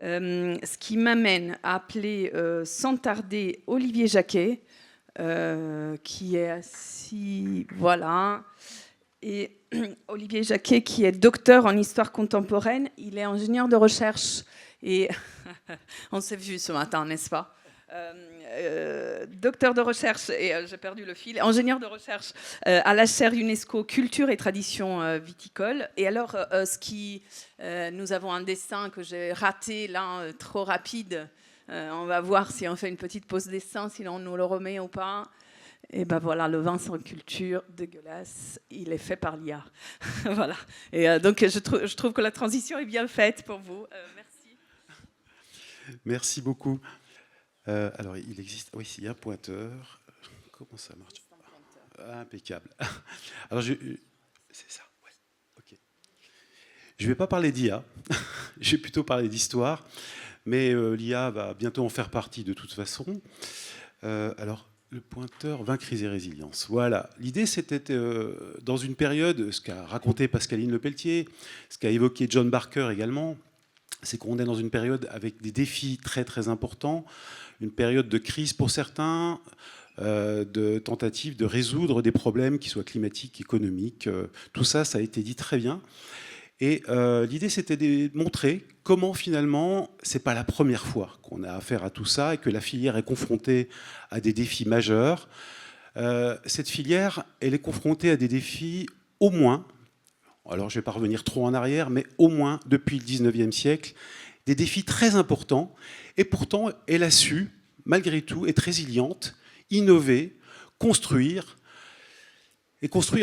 Ce qui m'amène à appeler sans tarder Olivier Jacquet, qui est assis, voilà. Et Olivier Jacquet, qui est docteur en histoire contemporaine, il est ingénieur de recherche. Et on s'est vu ce matin, n'est-ce pas? Docteur de recherche, et j'ai perdu le fil, ingénieur de recherche à la chaire UNESCO Culture et Tradition Viticole. Et alors, nous avons un dessin que j'ai raté là, trop rapide. On va voir si on fait une petite pause dessin, si on nous le remet ou pas. Et ben voilà, le vin sans culture, dégueulasse, il est fait par l'IA. Voilà. Et donc, je trouve que la transition est bien faite pour vous. Merci. Merci beaucoup. Alors, il existe... Oui, il y a un pointeur. Comment ça marche? Impeccable. Alors, c'est ça, ouais. Ok. Je ne vais pas parler d'IA. Je vais plutôt parler d'histoire. Mais l'IA va bientôt en faire partie de toute façon. Alors... Le pointeur, vin, crise et résilience. Voilà. L'idée, c'était dans une période, ce qu'a raconté Pascaline Lepelletier, ce qu'a évoqué John Barker également, c'est qu'on est dans une période avec des défis très très importants, une période de crise pour certains, de tentatives de résoudre des problèmes qui soient climatiques, économiques. Tout ça, ça a été dit très bien. Et l'idée, c'était de montrer comment finalement, c'est pas la première fois qu'on a affaire à tout ça et que la filière est confrontée à des défis majeurs. Cette filière, elle est confrontée à des défis au moins, alors je ne vais pas revenir trop en arrière, mais au moins depuis le 19e siècle, des défis très importants. Et pourtant, elle a su, malgré tout, être résiliente, innover, construire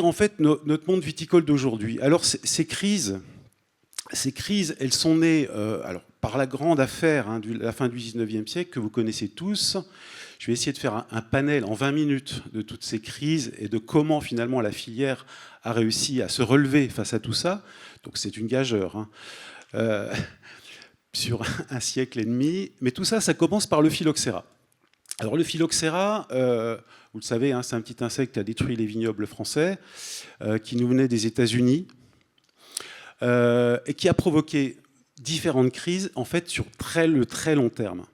en fait notre monde viticole d'aujourd'hui. Alors ces crises, elles sont nées par la grande affaire de la fin du 19e siècle que vous connaissez tous. Je vais essayer de faire un panel en 20 minutes de toutes ces crises et de comment finalement la filière a réussi à se relever face à tout ça. Donc c'est une gageure sur un siècle et demi. Mais tout ça, ça commence par le phylloxéra. Alors le phylloxéra, vous le savez, c'est un petit insecte qui a détruit les vignobles français, qui nous venait des États-Unis, et qui a provoqué différentes crises, en fait, sur le très long terme.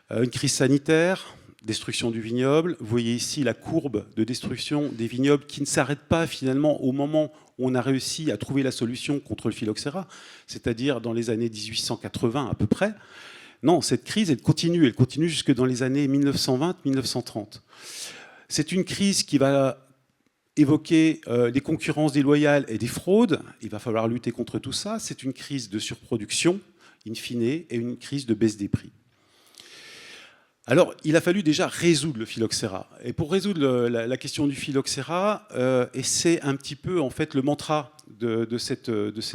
Une crise sanitaire, destruction du vignoble. Vous voyez ici la courbe de destruction des vignobles qui ne s'arrête pas finalement au moment où on a réussi à trouver la solution contre le phylloxéra, c'est-à-dire dans les années 1880 à peu près. Non, cette crise, elle continue jusque dans les années 1920-1930. C'est une crise qui va évoquer des concurrences déloyales et des fraudes. Il va falloir lutter contre tout ça. C'est une crise de surproduction, in fine, et une crise de baisse des prix. Alors, il a fallu déjà résoudre le phylloxéra. Et pour résoudre la question du phylloxéra, et c'est un petit peu en fait le mantra de cette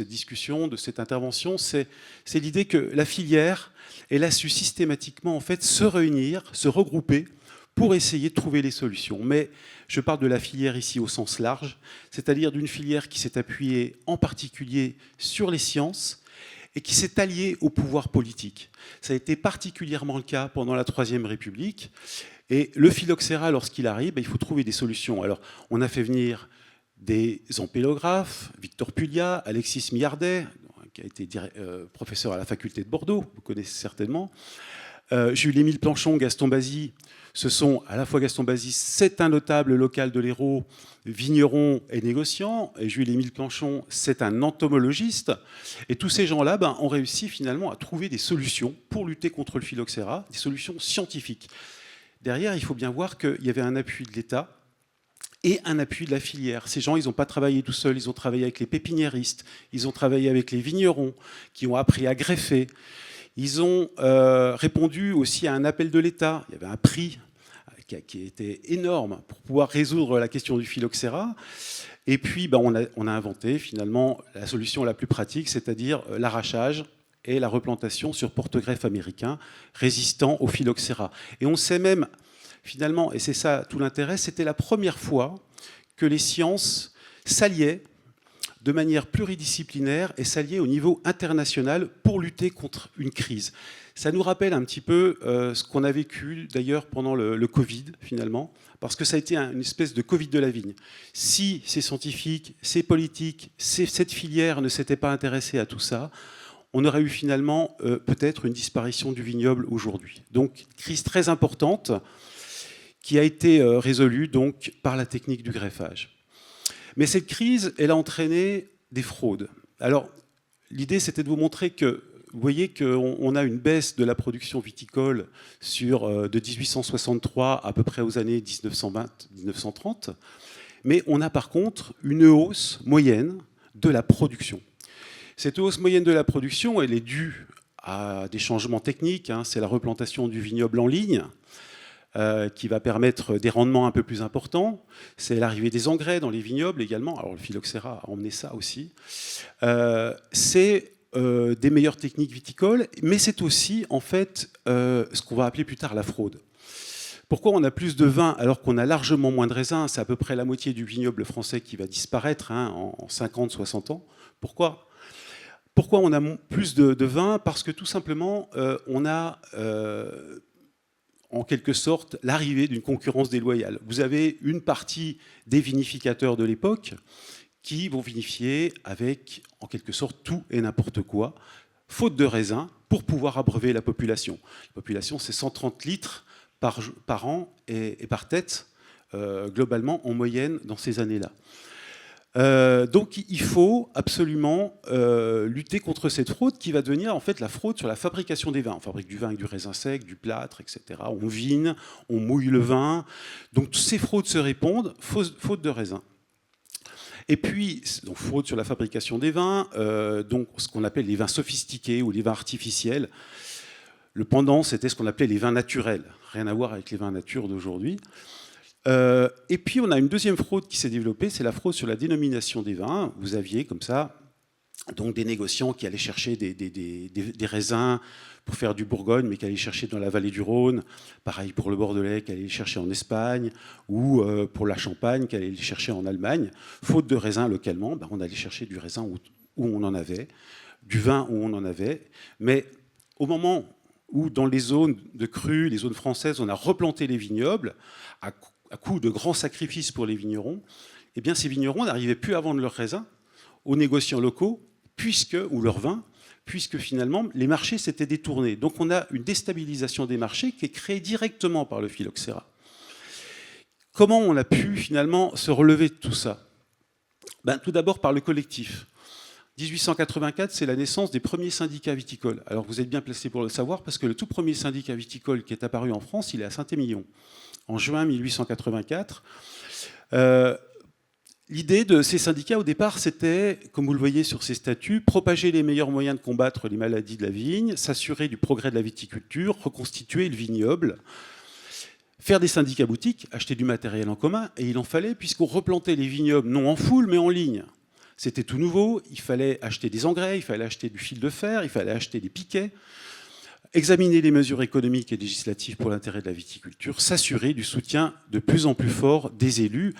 discussion, de cette intervention, c'est l'idée que la filière, elle a su systématiquement en fait se réunir, se regrouper pour essayer de trouver les solutions. Mais je parle de la filière ici au sens large, c'est-à-dire d'une filière qui s'est appuyée en particulier sur les sciences et qui s'est alliée au pouvoir politique. Ça a été particulièrement le cas pendant la Troisième République. Et le phylloxéra, lorsqu'il arrive, il faut trouver des solutions. Alors, on a fait venir des ampélographes, Victor Pulliat, Alexis Millardet, qui a été professeur à la faculté de Bordeaux, vous connaissez certainement. Jules-Émile Planchon, Gaston Bazy, ce sont à la fois Gaston Bazy, c'est un notable local de l'Hérault, vigneron et négociant, et Jules-Émile Planchon, c'est un entomologiste. Et tous ces gens-là ont réussi finalement à trouver des solutions pour lutter contre le phylloxéra, des solutions scientifiques. Derrière, il faut bien voir qu'il y avait un appui de l'État et un appui de la filière. Ces gens, ils n'ont pas travaillé tout seuls, ils ont travaillé avec les pépiniéristes, ils ont travaillé avec les vignerons, qui ont appris à greffer. Ils ont répondu aussi à un appel de l'État. Il y avait un prix qui était énorme pour pouvoir résoudre la question du phylloxéra. Et puis, on a inventé finalement la solution la plus pratique, c'est-à-dire l'arrachage et la replantation sur porte-greffe américain résistant au phylloxéra. Et on sait même, finalement, et c'est ça tout l'intérêt, c'était la première fois que les sciences s'alliaient de manière pluridisciplinaire et s'allier au niveau international pour lutter contre une crise. Ça nous rappelle un petit peu ce qu'on a vécu d'ailleurs pendant le Covid finalement, parce que ça a été une espèce de Covid de la vigne. Si ces scientifiques, ces politiques, cette filière ne s'étaient pas intéressés à tout ça, on aurait eu finalement peut-être une disparition du vignoble aujourd'hui. Donc, crise très importante qui a été résolue donc, par la technique du greffage. Mais cette crise, elle a entraîné des fraudes. Alors, l'idée, c'était de vous montrer que, vous voyez qu'on a une baisse de la production viticole de 1863 à peu près aux années 1920-1930, mais on a par contre une hausse moyenne de la production. Cette hausse moyenne de la production, elle est due à des changements techniques, hein, c'est la replantation du vignoble en ligne, qui va permettre des rendements un peu plus importants. C'est l'arrivée des engrais dans les vignobles également. Alors le phylloxéra a emmené ça aussi. C'est des meilleures techniques viticoles, mais c'est aussi en fait ce qu'on va appeler plus tard la fraude. Pourquoi on a plus de vin alors qu'on a largement moins de raisins? C'est à peu près la moitié du vignoble français qui va disparaître hein, en 50-60 ans. Pourquoi on a plus de vin? Parce que tout simplement, on a en quelque sorte l'arrivée d'une concurrence déloyale. Vous avez une partie des vinificateurs de l'époque qui vont vinifier avec, en quelque sorte, tout et n'importe quoi, faute de raisins, pour pouvoir abreuver la population. La population, c'est 130 litres par an et par tête, globalement, en moyenne, dans ces années-là. Donc il faut absolument lutter contre cette fraude qui va devenir en fait la fraude sur la fabrication des vins. On fabrique du vin avec du raisin sec, du plâtre, etc. On vine, on mouille le vin. Donc toutes ces fraudes se répondent, faute de raisin. Et puis, donc, fraude sur la fabrication des vins, donc ce qu'on appelle les vins sophistiqués ou les vins artificiels. Le pendant, c'était ce qu'on appelait les vins naturels. Rien à voir avec les vins nature d'aujourd'hui. Et puis on a une deuxième fraude qui s'est développée, c'est la fraude sur la dénomination des vins. Vous aviez comme ça donc des négociants qui allaient chercher des raisins pour faire du Bourgogne, mais qui allaient chercher dans la vallée du Rhône. Pareil pour le Bordelais, qui allaient les chercher en Espagne, ou pour la Champagne, qui allaient les chercher en Allemagne. Faute de raisins localement, on allait chercher du raisin où on en avait, du vin où on en avait. Mais au moment où dans les zones de cru, les zones françaises, on a replanté les vignobles, à coup de grands sacrifices pour les vignerons, eh bien ces vignerons n'arrivaient plus à vendre leurs raisins aux négociants locaux, ou leurs vins, puisque finalement les marchés s'étaient détournés. Donc on a une déstabilisation des marchés qui est créée directement par le phylloxéra. Comment on a pu finalement se relever de tout ça? Tout d'abord par le collectif. 1884, c'est la naissance des premiers syndicats viticoles. Alors vous êtes bien placé pour le savoir, parce que le tout premier syndicat viticole qui est apparu en France, il est à Saint-Émilion, en juin 1884. L'idée de ces syndicats, au départ, c'était, comme vous le voyez sur ces statuts, propager les meilleurs moyens de combattre les maladies de la vigne, s'assurer du progrès de la viticulture, reconstituer le vignoble, faire des syndicats boutiques, acheter du matériel en commun, et il en fallait, puisqu'on replantait les vignobles non en foule, mais en ligne. C'était tout nouveau, il fallait acheter des engrais, il fallait acheter du fil de fer, il fallait acheter des piquets, examiner les mesures économiques et législatives pour l'intérêt de la viticulture, s'assurer du soutien de plus en plus fort des élus.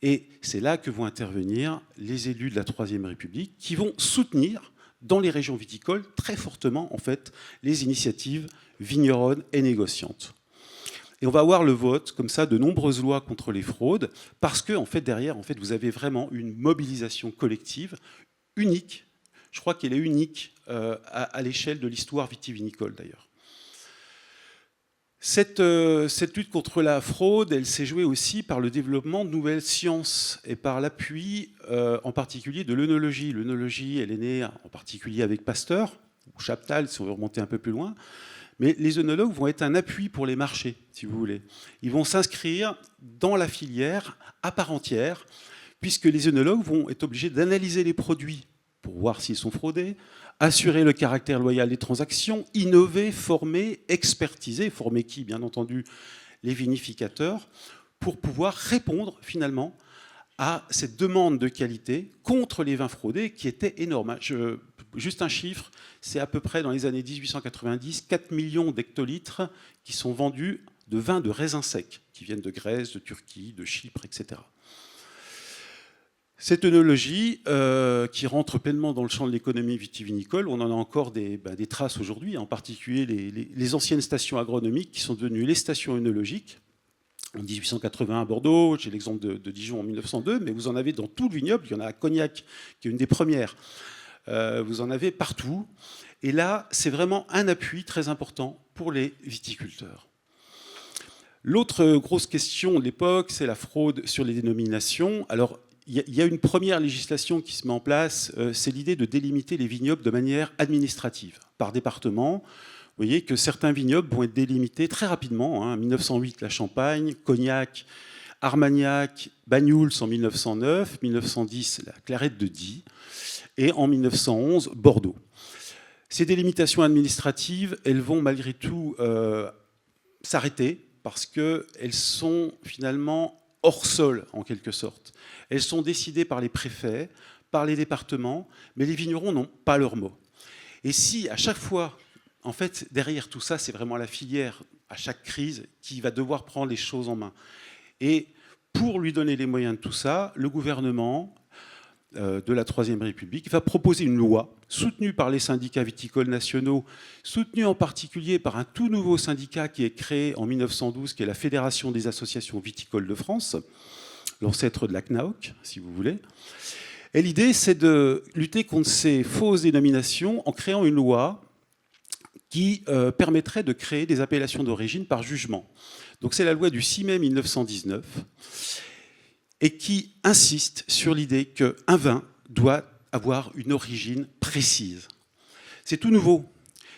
Et c'est là que vont intervenir les élus de la Troisième République qui vont soutenir dans les régions viticoles très fortement en fait, les initiatives vigneronnes et négociantes. Et on va avoir le vote, comme ça, de nombreuses lois contre les fraudes, parce que en fait, derrière, en fait, vous avez vraiment une mobilisation collective unique. Je crois qu'elle est unique à l'échelle de l'histoire vitivinicole, d'ailleurs. Cette lutte contre la fraude, elle s'est jouée aussi par le développement de nouvelles sciences et par l'appui, en particulier, de l'œnologie. L'œnologie, elle est née en particulier avec Pasteur, ou Chaptal, si on veut remonter un peu plus loin. Mais les œnologues vont être un appui pour les marchés, si vous voulez. Ils vont s'inscrire dans la filière à part entière, puisque les œnologues vont être obligés d'analyser les produits pour voir s'ils sont fraudés, assurer le caractère loyal des transactions, innover, former, expertiser, former qui, bien entendu, les vinificateurs, pour pouvoir répondre finalement à cette demande de qualité contre les vins fraudés qui était énorme. Juste un chiffre, c'est à peu près dans les années 1890, 4 millions d'hectolitres qui sont vendus de vins de raisins secs, qui viennent de Grèce, de Turquie, de Chypre, etc. Cette œnologie qui rentre pleinement dans le champ de l'économie vitivinicole, on en a encore des traces aujourd'hui, en particulier les anciennes stations agronomiques qui sont devenues les stations œnologiques. En 1880 à Bordeaux, j'ai l'exemple de Dijon en 1902, mais vous en avez dans tout le vignoble. Il y en a à Cognac, qui est une des premières. Vous en avez partout. Et là, c'est vraiment un appui très important pour les viticulteurs. L'autre grosse question de l'époque, c'est la fraude sur les dénominations. Alors, il y a une première législation qui se met en place, c'est l'idée de délimiter les vignobles de manière administrative, par département. Vous voyez que certains vignobles vont être délimités très rapidement. En 1908, la Champagne, Cognac, Armagnac, Banyuls en 1909, 1910, la Clarette de Die, et en 1911, Bordeaux. Ces délimitations administratives, elles vont malgré tout s'arrêter parce qu'elles sont finalement hors sol, en quelque sorte. Elles sont décidées par les préfets, par les départements, mais les vignerons n'ont pas leur mot. Et si, à chaque fois, en fait, derrière tout ça, c'est vraiment la filière, à chaque crise, qui va devoir prendre les choses en main. Et pour lui donner les moyens de tout ça, le gouvernement de la Troisième République va proposer une loi soutenue par les syndicats viticoles nationaux, soutenue en particulier par un tout nouveau syndicat qui est créé en 1912, qui est la Fédération des associations viticoles de France, l'ancêtre de la CNAOC, si vous voulez. Et l'idée, c'est de lutter contre ces fausses dénominations en créant une loi qui permettrait de créer des appellations d'origine par jugement. Donc c'est la loi du 6 mai 1919, et qui insiste sur l'idée qu'un vin doit avoir une origine précise. C'est tout nouveau.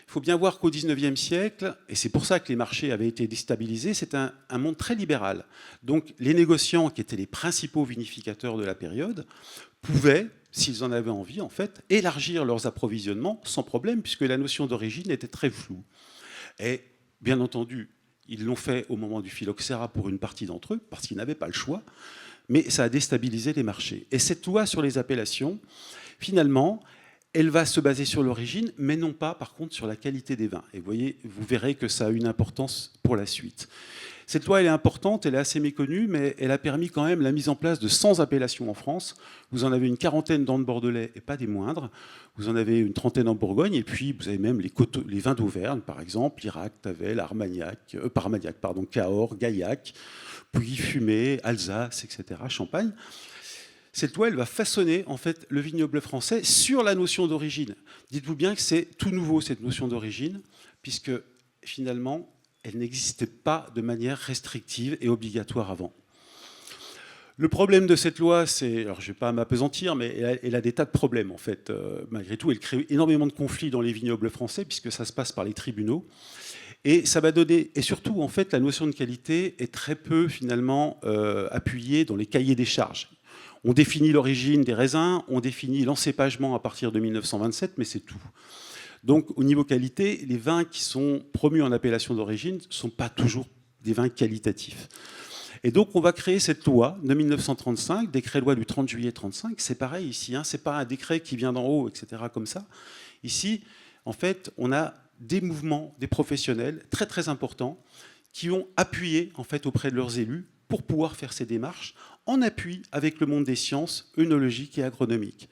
Il faut bien voir qu'au XIXe siècle, et c'est pour ça que les marchés avaient été déstabilisés, c'est un monde très libéral. Donc les négociants, qui étaient les principaux vinificateurs de la période, pouvaient, s'ils en avaient envie, en fait, élargir leurs approvisionnements sans problème, puisque la notion d'origine était très floue. Et bien entendu, ils l'ont fait au moment du phylloxéra pour une partie d'entre eux, parce qu'ils n'avaient pas le choix, mais ça a déstabilisé les marchés. Et cette loi sur les appellations, finalement, elle va se baser sur l'origine, mais non pas, par contre, sur la qualité des vins. Et vous verrez que ça a une importance pour la suite. Cette loi, elle est importante, elle est assez méconnue, mais elle a permis quand même la mise en place de 100 appellations en France. Vous en avez une quarantaine dans le Bordelais, et pas des moindres. Vous en avez une trentaine en Bourgogne, et puis vous avez même les vins d'Auvergne, par exemple, Lirac, Tavel, Armagnac, Cahors, Gaillac, Pouilly, Fumé, Alsace, etc., Champagne. Cette loi, elle va façonner en fait le vignoble français sur la notion d'origine. Dites-vous bien que c'est tout nouveau, cette notion d'origine, puisque finalement, elle n'existait pas de manière restrictive et obligatoire avant. Le problème de cette loi, c'est, alors je ne vais pas m'appesantir, mais elle a des tas de problèmes en fait. Malgré tout, elle crée énormément de conflits dans les vignobles français, puisque ça se passe par les tribunaux. Et ça va donner, et surtout, en fait, la notion de qualité est très peu, finalement, appuyée dans les cahiers des charges. On définit l'origine des raisins, on définit l'encépagement à partir de 1927, mais c'est tout. Donc, au niveau qualité, les vins qui sont promus en appellation d'origine ne sont pas toujours des vins qualitatifs. Et donc, on va créer cette loi de 1935, décret-loi du 30 juillet 1935. C'est pareil ici, ce n'est pas un décret qui vient d'en haut, etc., comme ça. Ici, en fait, on a des mouvements, des professionnels très très importants qui ont appuyé en fait auprès de leurs élus pour pouvoir faire ces démarches en appui avec le monde des sciences œnologiques et agronomiques.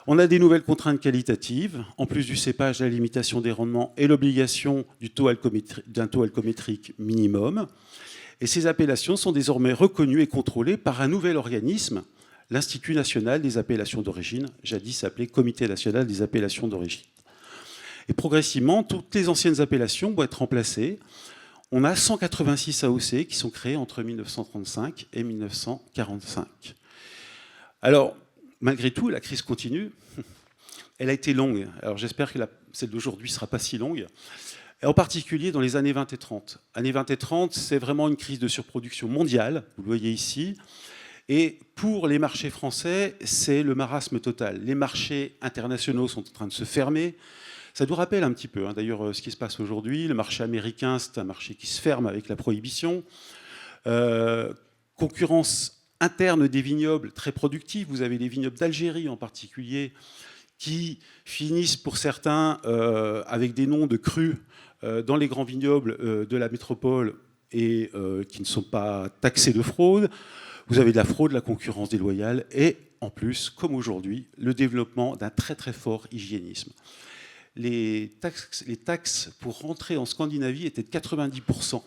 On a des nouvelles contraintes qualitatives, en plus du cépage, la limitation des rendements et l'obligation d'un taux alcoométrique minimum. Et ces appellations sont désormais reconnues et contrôlées par un nouvel organisme, l'Institut national des appellations d'origine, jadis appelé Comité national des appellations d'origine. Et progressivement, toutes les anciennes appellations vont être remplacées. On a 186 AOC qui sont créées entre 1935 et 1945. Alors, malgré tout, la crise continue. Elle a été longue. Alors, j'espère que celle d'aujourd'hui ne sera pas si longue. Et en particulier dans les années 20 et 30. Années 20 et 30, c'est vraiment une crise de surproduction mondiale, vous le voyez ici. Et pour les marchés français, c'est le marasme total. Les marchés internationaux sont en train de se fermer. Ça nous rappelle un petit peu, d'ailleurs, ce qui se passe aujourd'hui. Le marché américain, c'est un marché qui se ferme avec la prohibition. Concurrence interne des vignobles très productifs. Vous avez les vignobles d'Algérie en particulier, qui finissent pour certains avec des noms de crus dans les grands vignobles de la métropole et qui ne sont pas taxés de fraude. Vous avez de la fraude, la concurrence déloyale et, en plus, comme aujourd'hui, le développement d'un très très fort hygiénisme. Les taxes pour rentrer en Scandinavie étaient de 90%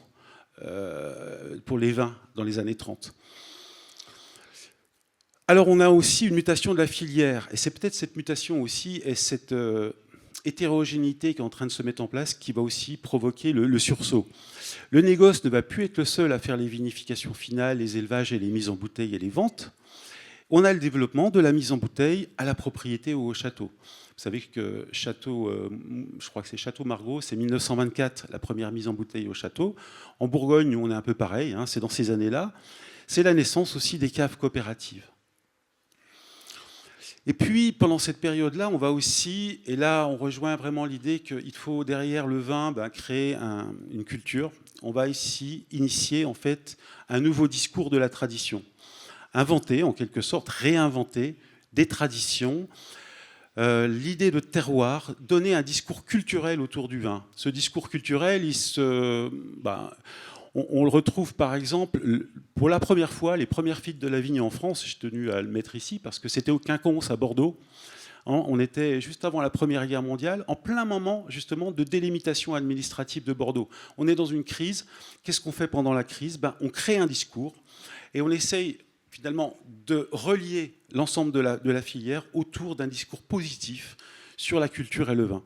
pour les vins dans les années 30. Alors on a aussi une mutation de la filière, et c'est peut-être cette mutation aussi et cette hétérogénéité qui est en train de se mettre en place qui va aussi provoquer le sursaut. Le négoce ne va plus être le seul à faire les vinifications finales, les élevages et les mises en bouteille et les ventes. On a le développement de la mise en bouteille à la propriété ou au château. Vous savez que je crois que c'est Château Margaux, c'est 1924, la première mise en bouteille au château. En Bourgogne, on est un peu pareil, c'est dans ces années-là. C'est la naissance aussi des caves coopératives. Et puis, pendant cette période-là, on va aussi, et là, on rejoint vraiment l'idée qu'il faut, derrière le vin, créer une culture. On va ici initier, en fait, un nouveau discours de la tradition. Inventer, en quelque sorte, réinventer des traditions, l'idée de terroir, donner un discours culturel autour du vin. Ce discours culturel, on le retrouve par exemple, pour la première fois, les premières fêtes de la vigne en France, j'ai tenu à le mettre ici parce que c'était au Quinconce à Bordeaux. On était juste avant la Première Guerre mondiale, en plein moment justement de délimitation administrative de Bordeaux. On est dans une crise. Qu'est-ce qu'on fait pendant la crise ? On crée un discours et on essaye finalement de relier l'ensemble de la filière autour d'un discours positif sur la culture et le vin.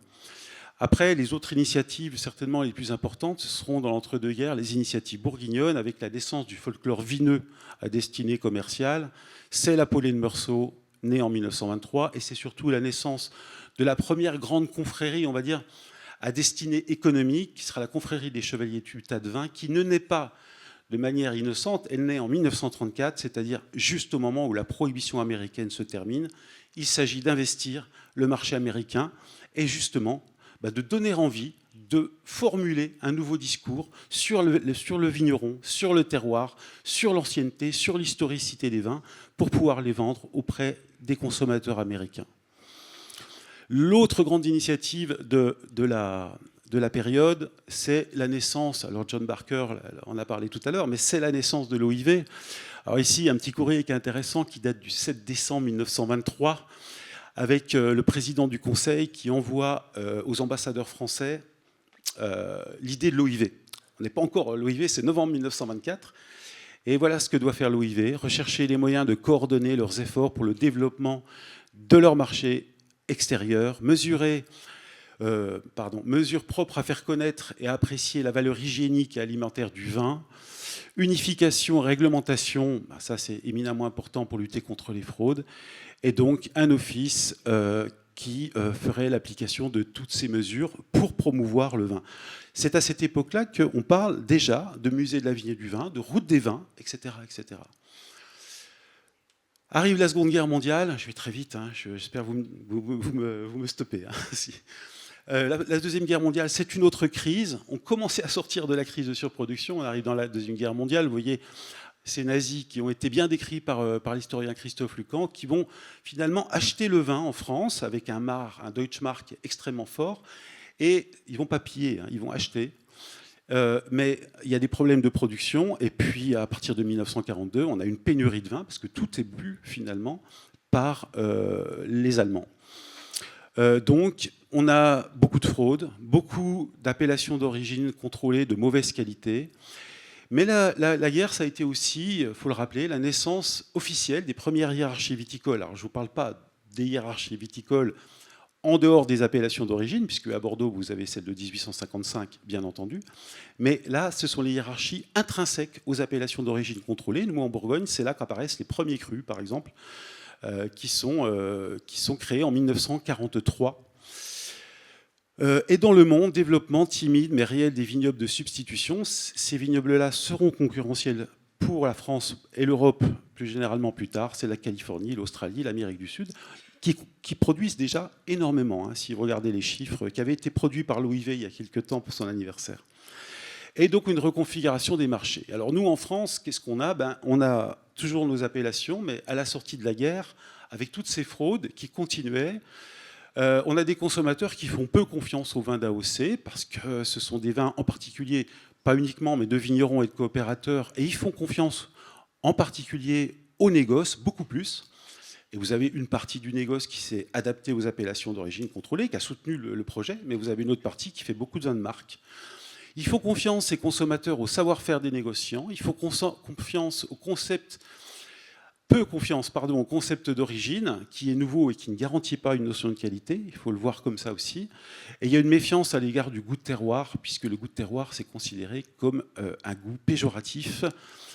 Après, les autres initiatives, certainement les plus importantes, seront dans l'entre-deux-guerres les initiatives bourguignonnes avec la naissance du folklore vineux à destinée commerciale. C'est la Pauline Meursault, née en 1923, et c'est surtout la naissance de la première grande confrérie, on va dire, à destinée économique, qui sera la confrérie des Chevaliers du Tas de Vin, qui ne naît pas de manière innocente, elle naît en 1934, c'est-à-dire juste au moment où la prohibition américaine se termine. Il s'agit d'investir le marché américain et justement de donner envie de formuler un nouveau discours sur le vigneron, sur le terroir, sur l'ancienneté, sur l'historicité des vins, pour pouvoir les vendre auprès des consommateurs américains. L'autre grande initiative de la période, c'est la naissance, alors John Barker en a parlé tout à l'heure, mais c'est la naissance de l'OIV. Alors ici, un petit courrier qui est intéressant, qui date du 7 décembre 1923, avec le président du Conseil qui envoie aux ambassadeurs français l'idée de l'OIV. On n'est pas encore l'OIV, c'est novembre 1924. Et voilà ce que doit faire l'OIV, rechercher les moyens de coordonner leurs efforts pour le développement de leur marché extérieur, mesures propres à faire connaître et à apprécier la valeur hygiénique et alimentaire du vin, unification, réglementation, ça c'est éminemment important pour lutter contre les fraudes, et donc un office qui ferait l'application de toutes ces mesures pour promouvoir le vin. C'est à cette époque-là qu'on parle déjà de musée de la vigne et du vin, de route des vins, etc., etc. Arrive la Seconde Guerre mondiale, je vais très vite, j'espère que vous me stoppez. Si. La Deuxième Guerre mondiale, c'est une autre crise. On commençait à sortir de la crise de surproduction, on arrive dans la Deuxième Guerre mondiale, vous voyez ces nazis qui ont été bien décrits par l'historien Christophe Lucan, qui vont finalement acheter le vin en France avec un Deutschmark extrêmement fort, et ils ne vont pas piller, ils vont acheter. Mais il y a des problèmes de production, et puis à partir de 1942, on a une pénurie de vin, parce que tout est bu finalement par les Allemands. Donc on a beaucoup de fraude, beaucoup d'appellations d'origine contrôlées de mauvaise qualité. Mais la guerre, ça a été aussi, il faut le rappeler, la naissance officielle des premières hiérarchies viticoles. Alors je ne vous parle pas des hiérarchies viticoles en dehors des appellations d'origine, puisque à Bordeaux, vous avez celle de 1855, bien entendu. Mais là, ce sont les hiérarchies intrinsèques aux appellations d'origine contrôlées. Nous, en Bourgogne, c'est là qu'apparaissent les premiers crus, par exemple, qui sont créés en 1943. Et dans le monde, développement timide mais réel des vignobles de substitution. Ces vignobles-là seront concurrentiels pour la France et l'Europe plus généralement plus tard. C'est la Californie, l'Australie, l'Amérique du Sud, qui produisent déjà énormément, si vous regardez les chiffres, qui avaient été produits par l'OIV il y a quelques temps pour son anniversaire. Et donc une reconfiguration des marchés. Alors nous, en France, qu'est-ce qu'on a ? On a toujours nos appellations, mais à la sortie de la guerre, avec toutes ces fraudes qui continuaient, on a des consommateurs qui font peu confiance aux vins d'AOC, parce que ce sont des vins en particulier, pas uniquement, mais de vignerons et de coopérateurs, et ils font confiance en particulier aux négoces, beaucoup plus. Et vous avez une partie du négoce qui s'est adaptée aux appellations d'origine contrôlée, qui a soutenu le projet, mais vous avez une autre partie qui fait beaucoup de vins de marque. Il faut confiance, ces consommateurs, au savoir-faire des négociants. Il faut confiance au concept peu confiance au concept d'origine, qui est nouveau et qui ne garantit pas une notion de qualité, il faut le voir comme ça aussi. Et il y a une méfiance à l'égard du goût de terroir, puisque le goût de terroir, c'est considéré comme un goût péjoratif,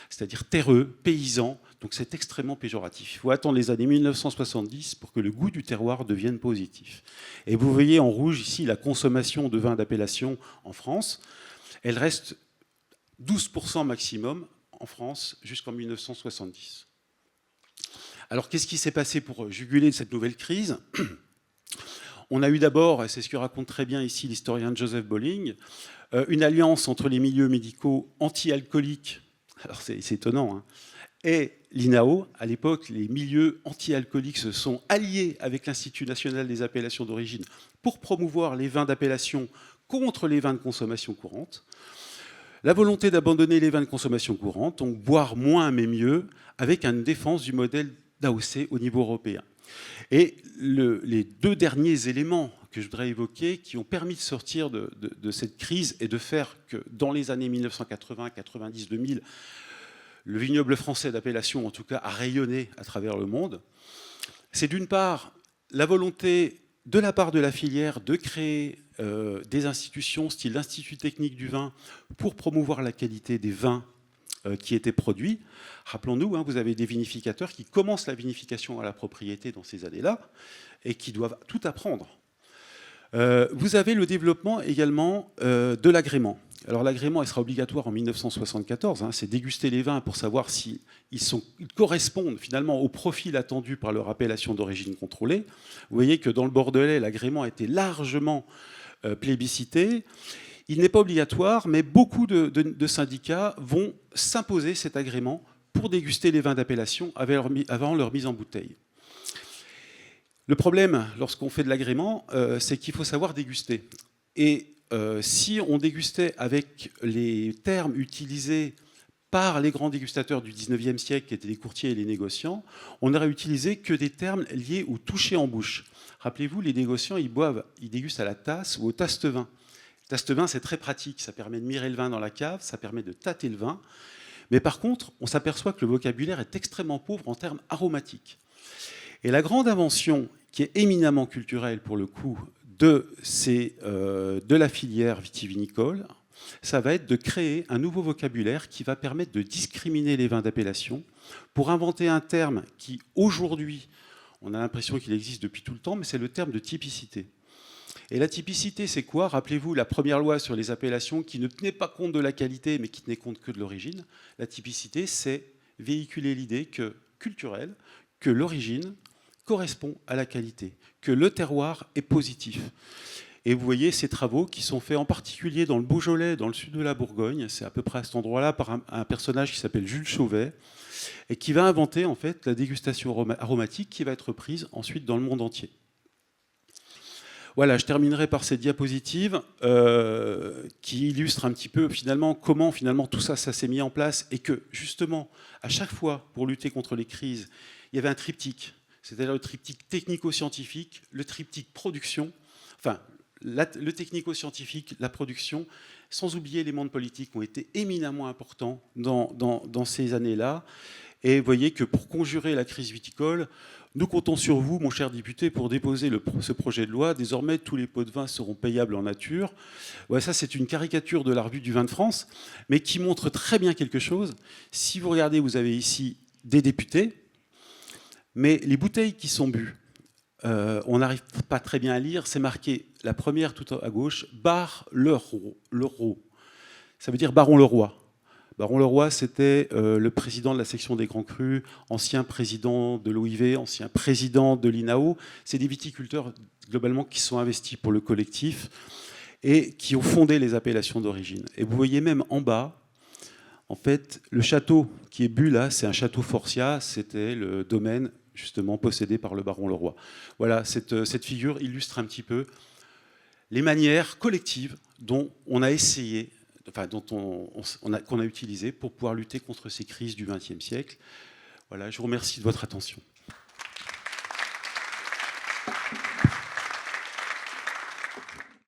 c'est-à-dire terreux, paysan, donc c'est extrêmement péjoratif. Il faut attendre les années 1970 pour que le goût du terroir devienne positif. Et vous voyez en rouge ici la consommation de vins d'appellation en France. Elle reste 12% maximum en France jusqu'en 1970. Alors, qu'est-ce qui s'est passé pour juguler cette nouvelle crise? On a eu d'abord, et c'est ce que raconte très bien ici l'historien Joseph Bolling, une alliance entre les milieux médicaux anti-alcooliques, alors c'est étonnant, hein, et l'INAO. À l'époque, les milieux anti-alcooliques se sont alliés avec l'Institut national des appellations d'origine pour promouvoir les vins d'appellation contre les vins de consommation courante. La volonté d'abandonner les vins de consommation courante, donc boire moins mais mieux, avec une défense du modèle d'AOC au niveau européen. Et les deux derniers éléments que je voudrais évoquer, qui ont permis de sortir de cette crise et de faire que dans les années 1980, 90, 2000, le vignoble français d'appellation, en tout cas, a rayonné à travers le monde, c'est d'une part la volonté de la part de la filière de créer des institutions, style l'Institut technique du vin, pour promouvoir la qualité des vins qui étaient produits. Rappelons-nous, hein, vous avez des vinificateurs qui commencent la vinification à la propriété dans ces années-là et qui doivent tout apprendre. Vous avez le développement également de l'agrément. Alors l'agrément, il sera obligatoire en 1974, hein, c'est déguster les vins pour savoir s'ils correspondent finalement au profil attendu par leur appellation d'origine contrôlée. Vous voyez que dans le Bordelais, l'agrément a été largement plébiscité. Il n'est pas obligatoire, mais beaucoup de syndicats vont s'imposer cet agrément pour déguster les vins d'appellation avant leur mise en bouteille. Le problème, lorsqu'on fait de l'agrément, c'est qu'il faut savoir déguster. Et si on dégustait avec les termes utilisés par les grands dégustateurs du 19e siècle, qui étaient les courtiers et les négociants, on n'aurait utilisé que des termes liés au toucher en bouche. Rappelez-vous, les négociants, ils dégustent à la tasse ou au taste-vin. Taste-vin, c'est très pratique, ça permet de mirer le vin dans la cave, ça permet de tâter le vin. Mais par contre, on s'aperçoit que le vocabulaire est extrêmement pauvre en termes aromatiques. Et la grande invention, qui est éminemment culturelle pour le coup, de la filière vitivinicole, ça va être de créer un nouveau vocabulaire qui va permettre de discriminer les vins d'appellation pour inventer un terme qui, aujourd'hui, on a l'impression qu'il existe depuis tout le temps, mais c'est le terme de typicité. Et la typicité, c'est quoi? Rappelez-vous la première loi sur les appellations qui ne tenait pas compte de la qualité, mais qui tenait compte que de l'origine. La typicité, c'est véhiculer l'idée culturelle que l'origine correspond à la qualité, que le terroir est positif. Et vous voyez ces travaux qui sont faits en particulier dans le Beaujolais, dans le sud de la Bourgogne, c'est à peu près à cet endroit-là, par un personnage qui s'appelle Jules Chauvet, et qui va inventer en fait la dégustation aromatique qui va être prise ensuite dans le monde entier. Voilà, je terminerai par cette diapositive qui illustre un petit peu finalement comment finalement tout ça s'est mis en place et que justement à chaque fois pour lutter contre les crises, il y avait un triptyque, c'est-à-dire le triptyque technico-scientifique, le triptyque production, enfin le technico-scientifique, la production, sans oublier les mondes politiques ont été éminemment importants dans ces années-là. Et vous voyez que pour conjurer la crise viticole, nous comptons sur vous, mon cher député, pour déposer ce projet de loi. Désormais, tous les pots de vin seront payables en nature. Ouais, ça, c'est une caricature de la revue du vin de France, mais qui montre très bien quelque chose. Si vous regardez, vous avez ici des députés, mais les bouteilles qui sont bues, on n'arrive pas très bien à lire. C'est marqué, la première tout à gauche, Bar Leroy. Ça veut dire Baron Leroy. Baron Leroy, c'était le président de la section des Grands Crus, ancien président de l'OIV, ancien président de l'INAO. C'est des viticulteurs, globalement, qui sont investis pour le collectif et qui ont fondé les appellations d'origine. Et vous voyez même en bas, en fait, le château qui est bu là, c'est un château Forcia, c'était le domaine justement possédé par le baron Leroy. Voilà, cette figure illustre un petit peu les manières collectives dont on a essayé, enfin, qu'on a utilisé pour pouvoir lutter contre ces crises du XXe siècle. Voilà, je vous remercie de votre attention.